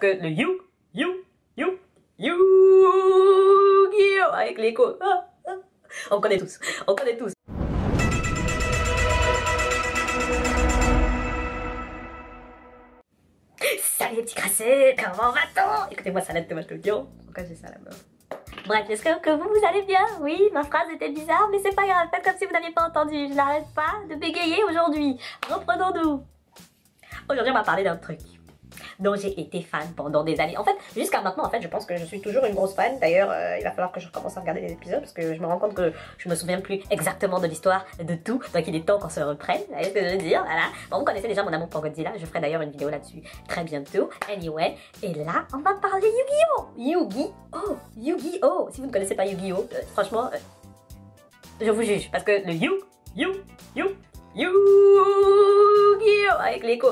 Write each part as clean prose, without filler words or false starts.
Que le Yu-Gi-Oh avec l'écho. On connaît tous, on connaît tous. Salut les petits crasseux, comment va-t-on? Écoutez-moi, salade tomate oignon. Pourquoi j'ai ça là-bas? Bref, j'espère que vous allez bien. Oui, ma phrase était bizarre, mais c'est pas grave. Faites comme si vous n'aviez pas entendu. Je n'arrête pas de bégayer aujourd'hui. Reprenons-nous. Aujourd'hui, on va parler d'un truc dont j'ai été fan pendant des années. En fait, jusqu'à maintenant, je pense que je suis toujours une grosse fan. D'ailleurs, il va falloir que je recommence à regarder les épisodes parce que je me rends compte que je me souviens plus exactement de l'histoire de tout. Donc, il est temps qu'on se reprenne. Vous voyez ce que je veux dire? Voilà. Bon, vous connaissez déjà mon amour pour Godzilla. Je ferai d'ailleurs une vidéo là-dessus très bientôt. Anyway, et là, on va parler Yu-Gi-Oh! Yu-Gi-Oh! Yu-Gi-Oh! Si vous ne connaissez pas Yu-Gi-Oh, franchement, je vous juge parce que le Yu-Gi-Oh! Avec l'écho.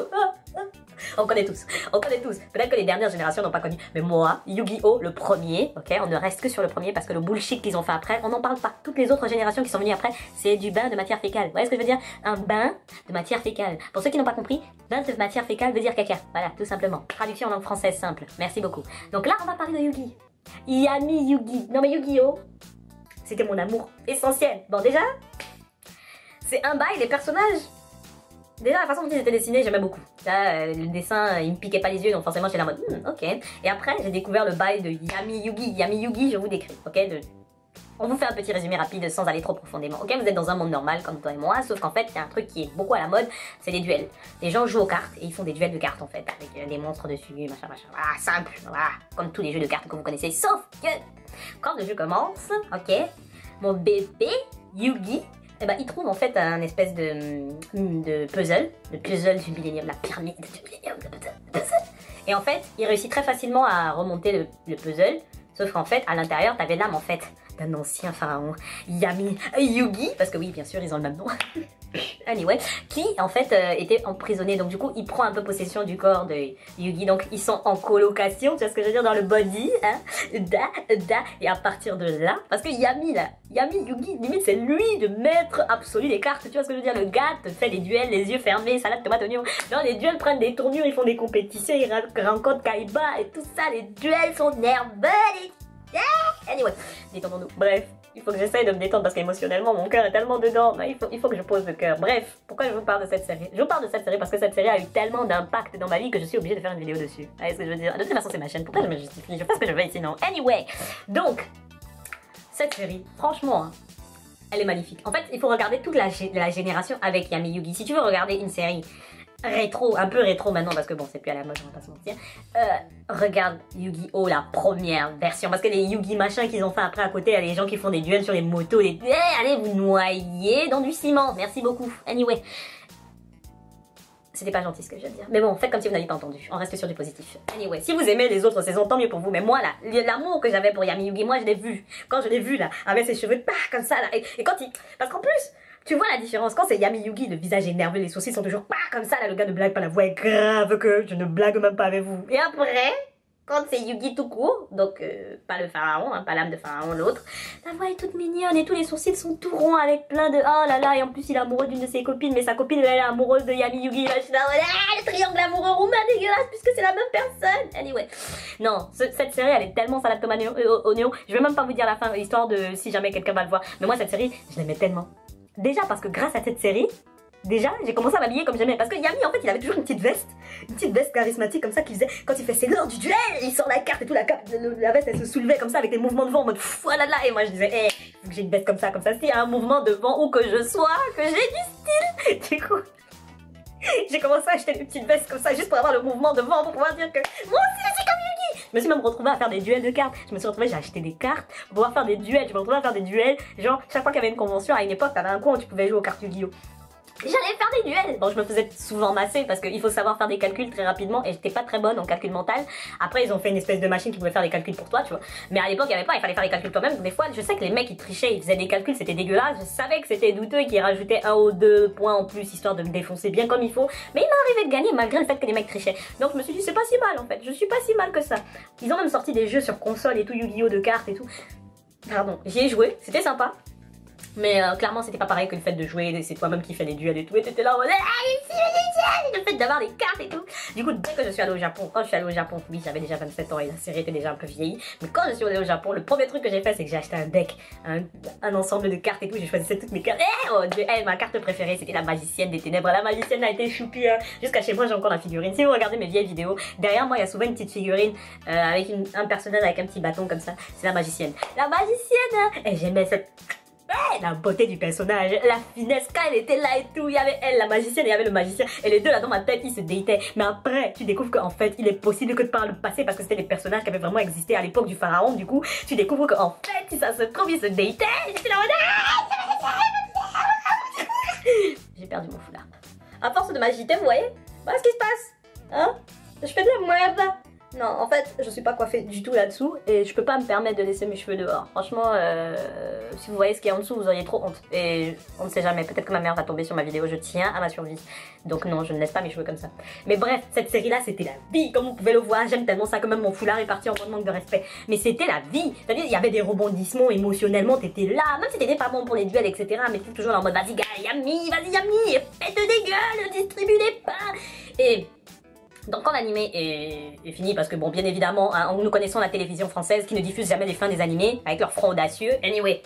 On connaît tous, on connaît tous. Peut-être que les dernières générations n'ont pas connu, mais moi, Yu-Gi-Oh, le premier, ok, on ne reste que sur le premier parce que le bullshit qu'ils ont fait après, on n'en parle pas. Toutes les autres générations qui sont venues après, c'est du bain de matière fécale. Vous voyez ce que je veux dire? Un bain de matière fécale. Pour ceux qui n'ont pas compris, bain de matière fécale veut dire caca. Voilà, tout simplement. Traduction en langue française simple. Merci beaucoup. Donc là, on va parler de Yu-Gi. Yami Yu-Gi. Non mais Yu-Gi-Oh, c'était mon amour essentiel. Bon déjà, c'est un bail, les personnages. Déjà, la façon dont ils étaient dessinés, j'aimais beaucoup. Là, le dessin, il me piquait pas les yeux, donc forcément, j'étais la mode, ok. Et après, j'ai découvert le bail de Yami Yugi. Yami Yugi, je vous décris, ok. On vous fait un petit résumé rapide sans aller trop profondément. Ok, vous êtes dans un monde normal comme toi et moi, sauf qu'en fait, il y a un truc qui est beaucoup à la mode, c'est les duels. Les gens jouent aux cartes et ils font des duels de cartes en fait, avec des monstres dessus, machin, machin. Voilà, simple, voilà, comme tous les jeux de cartes que vous connaissez. Sauf que, quand le jeu commence, ok, mon bébé Yugi, eh ben, il trouve en fait un espèce de puzzle, le puzzle du millénium, la pyramide du millénium, le puzzle. Et en fait, il réussit très facilement à remonter le puzzle, sauf qu'en fait, à l'intérieur, t'avais l'âme en fait d'un ancien pharaon, Yami Yugi, parce que oui, bien sûr, ils ont le même nom. Anyway, qui en fait était emprisonné, donc du coup il prend un peu possession du corps de Yugi, donc ils sont en colocation, tu vois ce que je veux dire, dans le body, hein, et à partir de là, parce que Yami Yugi, limite c'est lui le maître absolu des cartes, tu vois ce que je veux dire, le gars te fait des duels, les yeux fermés, salade, tomate, oignon, non, les duels prennent des tournures, ils font des compétitions, ils rencontrent Kaiba et tout ça, les duels sont nerveux, anyway, détendons-nous, bref. Il faut que j'essaye de me détendre parce qu'émotionnellement mon cœur est tellement dedans. Non, il faut que je pose le cœur. Bref, pourquoi je vous parle de cette série? Je vous parle de cette série parce que cette série a eu tellement d'impact dans ma vie que je suis obligée de faire une vidéo dessus. Vous voyez ce que je veux dire? De toute façon c'est ma chaîne, pourquoi je me justifie? Je fais ce que je veux ici, non? Anyway, donc, cette série, franchement, hein, elle est magnifique. En fait, il faut regarder toute la génération avec Yami Yugi. Si tu veux regarder une série rétro, un peu rétro maintenant parce que bon c'est plus à la mode, on va pas se mentir, regarde Yu-Gi-Oh la première version, parce que les Yugi machin qu'ils ont fait après à côté, il y a des gens qui font des duels sur les motos, allez vous noyer dans du ciment, merci beaucoup. Anyway, c'était pas gentil ce que je viens de dire, mais bon, faites comme si vous n'aviez pas entendu, on reste sur du positif. Anyway, si vous aimez les autres saisons, tant mieux pour vous, mais moi là, l'amour que j'avais pour Yami Yugi, moi je l'ai vu, quand je l'ai vu là, avec ses cheveux comme ça là, et quand il, parce qu'en plus, tu vois la différence, quand c'est Yami Yugi, le visage est nerveux, les sourcils sont toujours pas comme ça, là le gars ne blague pas, la voix est grave que je ne blague même pas avec vous. Et après, quand c'est Yugi tout court, donc pas le pharaon, hein, pas l'âme de pharaon, l'autre, la voix est toute mignonne et tous les sourcils sont tout ronds avec plein de oh là là, et en plus il est amoureux d'une de ses copines, mais sa copine elle est amoureuse de Yami Yugi, là je suis là, le triangle amoureux roumain dégueulasse puisque c'est la même personne. Anyway, non, cette série elle est tellement salade tomate oignon, je vais même pas vous dire la fin, histoire de si jamais quelqu'un va le voir, mais moi cette série, je l'aimais tellement. Déjà parce que grâce à cette série, déjà j'ai commencé à m'habiller comme j'aimais. Parce que Yami en fait il avait toujours une petite veste charismatique comme ça qui faisait, quand il fait c'est l'heure du duel, il sort la carte et tout, la veste elle se soulevait comme ça avec des mouvements de vent en mode voilà là, et moi je disais hey, faut que j'ai une veste comme ça, s'il y a un mouvement de vent où que je sois, que j'ai du style. Du coup, j'ai commencé à acheter des petites vestes comme ça juste pour avoir le mouvement de vent pour pouvoir dire que moi aussi je suis comme Yugi. Je me suis même retrouvée à faire des duels de cartes. Je me suis retrouvée, j'ai acheté des cartes pour pouvoir faire des duels. Je me retrouvée à faire des duels. Genre, chaque fois qu'il y avait une convention, à une époque, t'avais un coin où tu pouvais jouer aux cartes Yu-Gi-Oh! J'allais faire des duels. Bon, je me faisais souvent masser parce qu'il faut savoir faire des calculs très rapidement et j'étais pas très bonne en calcul mental. Après, ils ont fait une espèce de machine qui pouvait faire des calculs pour toi, tu vois. Mais à l'époque, il y avait pas, il fallait faire les calculs toi-même. Des fois, je sais que les mecs ils trichaient, ils faisaient des calculs, c'était dégueulasse. Je savais que c'était douteux et qu'ils rajoutaient 1 ou 2 points en plus histoire de me défoncer bien comme il faut. Mais il m'est arrivé de gagner malgré le fait que les mecs trichaient. Donc, je me suis dit, c'est pas si mal en fait. Je suis pas si mal que ça. Ils ont même sorti des jeux sur console et tout, Yu-Gi-Oh! De cartes et tout. Pardon, j'y ai joué, c'était sympa. Mais clairement, c'était pas pareil que le fait de jouer, c'est toi-même qui fais les duels et tout, et t'étais là en mode le fait d'avoir des cartes et tout. Du coup, dès que je suis allée au Japon, quand je suis allée au Japon, oui, j'avais déjà 27 ans et la série était déjà un peu vieillie, mais quand je suis allée au Japon, le premier truc que j'ai fait, c'est que j'ai acheté un deck, un ensemble de cartes et tout, j'ai choisi toutes mes cartes. Oh Dieu, ma carte préférée, c'était la magicienne des ténèbres. La magicienne a été choupie, jusqu'à chez moi, j'ai encore la figurine. Si vous regardez mes vieilles vidéos, derrière moi, il y a souvent une petite figurine avec un personnage avec un petit bâton comme ça. C'est la magicienne. La magicienne, et j'aimais cette... Ouais, la beauté du personnage, la finesse, quand elle était là et tout, il y avait elle, la magicienne, et il y avait le magicien, et les deux là dans ma tête, ils se dataient. Mais après, tu découvres qu'en fait, il est possible que par le passé, parce que c'était des personnages qui avaient vraiment existé à l'époque du pharaon, du coup, tu découvres qu'en fait, si ça se trouve, ils se dataient. J'étais là en mode... J'ai perdu mon foulard. À force de m'agiter, vous voyez, voilà ce qui se passe. Hein? Je fais de la merde. Non, en fait, je suis pas coiffée du tout là-dessous et je peux pas me permettre de laisser mes cheveux dehors. Franchement, si vous voyez ce qu'il y a en dessous, vous auriez trop honte. Et on ne sait jamais, peut-être que ma mère va tomber sur ma vidéo, je tiens à ma survie. Donc non, je ne laisse pas mes cheveux comme ça. Mais bref, cette série-là, c'était la vie, comme vous pouvez le voir. J'aime tellement ça que même mon foulard est parti en mode manque de respect. Mais c'était la vie. C'est-à-dire, il y avait des rebondissements émotionnellement, t'étais là. Même si t'étais pas bon pour les duels, etc. Mais t'es toujours en mode, vas-y, gars, Yami, faites des gueules, distribue des pains. Et... donc quand l'animé est fini, parce que bon, bien évidemment, hein, nous connaissons la télévision française qui ne diffuse jamais les fins des animés, avec leur front audacieux. Anyway,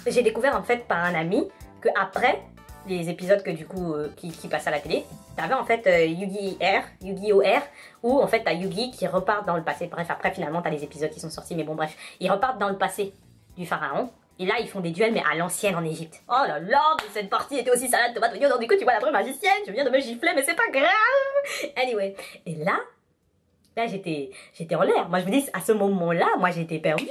j'ai découvert en fait par un ami que après les épisodes que du coup qui passent à la télé, t'avais en fait Yu-Gi-Oh! R, où en fait t'as Yugi qui repart dans le passé. Bref, après finalement t'as les épisodes qui sont sortis, mais bon bref, ils repartent dans le passé du pharaon. Et là, ils font des duels, mais à l'ancienne en Égypte. Oh là là, mais cette partie était aussi salade, tomate, oignon. Donc du coup, tu vois la vraie magicienne, je viens de me gifler, mais c'est pas grave. Anyway, et là j'étais en l'air. Moi, je vous dis, à ce moment-là, moi, j'étais perdue.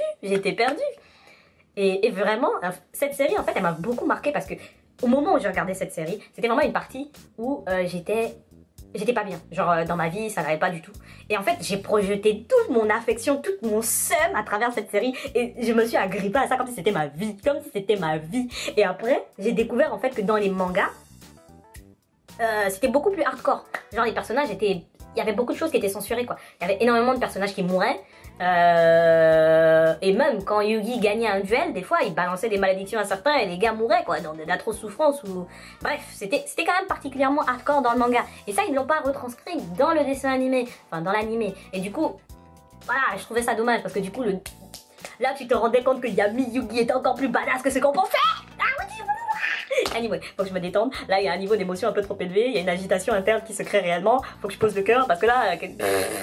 Et vraiment, cette série, en fait, elle m'a beaucoup marquée parce que au moment où je regardais cette série, c'était vraiment une partie où j'étais pas bien. Genre, dans ma vie, ça n'allait pas du tout. Et en fait, j'ai projeté toute mon affection, tout mon seum à travers cette série. Et je me suis agrippée à ça comme si c'était ma vie. Comme si c'était ma vie. Et après, j'ai découvert en fait que dans les mangas, c'était beaucoup plus hardcore. Genre, les personnages étaient... il y avait beaucoup de choses qui étaient censurées, quoi. Il y avait énormément de personnages qui mouraient. Et même quand Yugi gagnait un duel, des fois il balançait des malédictions à certains et les gars mouraient, quoi, dans d'atroces souffrances ou... Bref, c'était quand même particulièrement hardcore dans le manga. Et ça, ils l'ont pas retranscrit dans le dessin animé, enfin dans l'animé. Et du coup, voilà, je trouvais ça dommage parce que du coup, là tu te rendais compte que Yami Yugi était encore plus badass que ce qu'on pensait. Anyway, faut que je me détende. Là, il y a un niveau d'émotion un peu trop élevé. Il y a une agitation interne qui se crée réellement. Faut que je pose le cœur parce que là,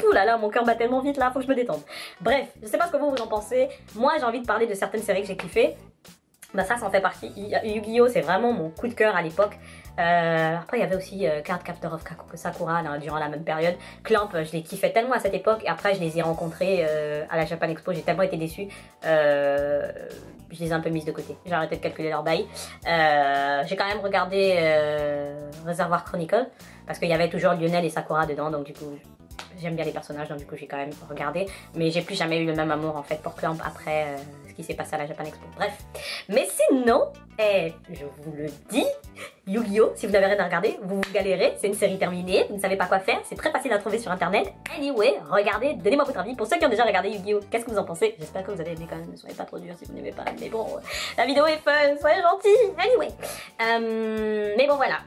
oulala, mon cœur bat tellement vite là. Faut que je me détende. Bref, je sais pas ce que vous en pensez. Moi, j'ai envie de parler de certaines séries que j'ai kiffées. Bah ça en fait partie. Yu-Gi-Oh! C'est vraiment mon coup de cœur à l'époque. Après il y avait aussi Card Captor of Sakura là, durant la même période. Clamp, je les kiffais tellement à cette époque. Et après je les ai rencontrés à la Japan Expo. J'ai tellement été déçue. Je les ai un peu mises de côté. J'ai arrêté de calculer leur bail. J'ai quand même regardé Reservoir Chronicle. Parce qu'il y avait toujours Lionel et Sakura dedans. Donc du coup j'aime bien les personnages. Donc du coup j'ai quand même regardé. Mais j'ai plus jamais eu le même amour en fait pour Clamp après ce qui s'est passé à la Japan Expo. Bref. Mais sinon, je vous le dis, Yu-Gi-Oh! Si vous n'avez rien à regarder, vous galérez, c'est une série terminée, vous ne savez pas quoi faire, c'est très facile à trouver sur internet. Anyway, regardez, donnez-moi votre avis. Pour ceux qui ont déjà regardé Yu-Gi-Oh! Qu'est-ce que vous en pensez? J'espère que vous avez aimé quand même, ne soyez pas trop dur si vous n'aimez pas, mais bon, la vidéo est fun, soyez gentils. Anyway, mais bon voilà.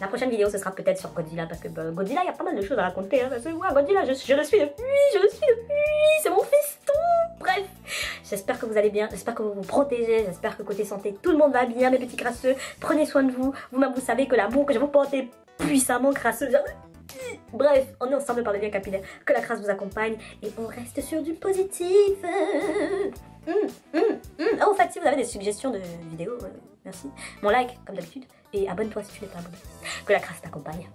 La prochaine vidéo ce sera peut-être sur Godzilla parce que Godzilla il y a pas mal de choses à raconter hein, parce que ouais, Godzilla je le suis depuis, c'est mon fiston. Bref, j'espère que vous allez bien, j'espère que vous vous protégez, j'espère que côté santé tout le monde va bien mes petits crasseux. Prenez soin de vous, vous-même vous savez que l'amour que je vous porte est puissamment crasseux. Bref, on est ensemble par le lien capillaire, que la crasse vous accompagne et on reste sur du positif. Oh, en fait, si vous avez des suggestions de vidéos, merci. Mon like, comme d'habitude, et abonne-toi si tu n'es pas abonné. Que la crasse t'accompagne.